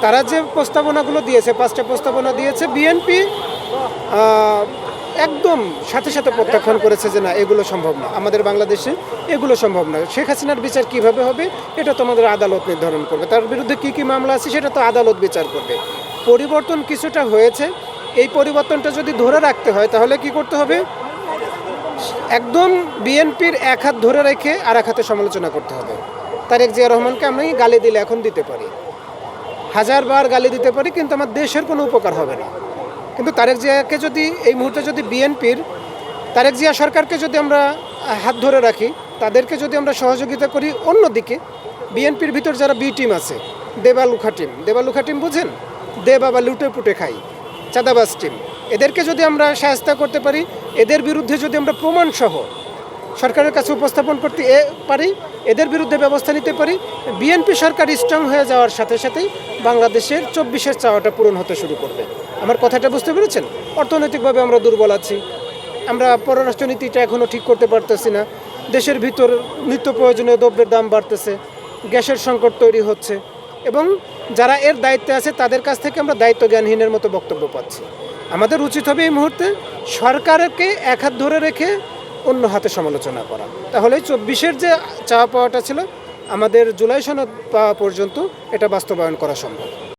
তারা যে প্রস্তাবনাগুলো দিয়েছে, 5টা প্রস্তাবনা দিয়েছে, বিএনপি একদম সাথে সাথে প্রত্যাখ্যান করেছে যে না, এগুলো সম্ভব না, আমাদের বাংলাদেশে এগুলো সম্ভব না। শেখ হাসিনার বিচার কিভাবে হবে এটা তো আমাদের আদালত নির্ধারণ করবে, তার বিরুদ্ধে কী কী মামলা আছে সেটা তো আদালত বিচার করবে। পরিবর্তন কিছুটা হয়েছে, এই পরিবর্তনটা যদি ধরে রাখতে হয় তাহলে কি করতে হবে? একদম বিএনপির এক হাত ধরে রেখে আর এক হাতে সমালোচনা করতে হবে। তারেক জিয়া রহমানকে আমি গালি দিলে এখন দিতে পারি, হাজারবার গালি দিতে পারি, কিন্তু আমার দেশের কোনো উপকার হবে না। কিন্তু তারেক জিয়াকে যদি এই মুহূর্তে যদি বিএনপির তারেক জিয়া সরকারকে যদি আমরা হাত ধরে রাখি, তাদেরকে যদি আমরা সহযোগিতা করি, অন্যদিকে বিএনপির ভিতর যারা বি টিম আছে, দেবালুখা টিম বুঝেন, দে বাবা লুটে পুটে খাই, চাঁদাবাজ টিম, এদেরকে যদি আমরা সাহায্য করতে পারি, এদের বিরুদ্ধে যদি আমরা প্রমাণসহ সরকারের কাছে উপস্থাপন করতে পারি, এদের বিরুদ্ধে ব্যবস্থা নিতে পারি, বিএনপি সরকার স্ট্রং হয়ে যাওয়ার সাথে সাথেই বাংলাদেশের 24-এর চাওয়াটা পূরণ হতে শুরু করবে। আমার কথাটা বুঝতে পেরেছেন? অর্থনৈতিকভাবে আমরা দুর্বল আছি, আমরা পররাষ্ট্রনীতিটা এখনও ঠিক করতে পারতেছি না, দেশের ভিতর নিত্য প্রয়োজনীয় দ্রব্যের দাম বাড়তেছে, গ্যাসের সংকট তৈরি হচ্ছে, এবং যারা এর দায়িত্বে আছে তাদের কাছ থেকে আমরা দায়িত্ব জ্ঞানহীনের মতো বক্তব্য পাচ্ছি। আমাদের উচিত হবে এই মুহূর্তে সরকারকে এক হাত ধরে রেখে অন্য হাতে সমালোচনা করা, তাহলে 24-এর যে চাওয়া পাওয়াটা ছিল আমাদের জুলাই সনদ পাওয়া পর্যন্ত এটা বাস্তবায়ন করা সম্ভব।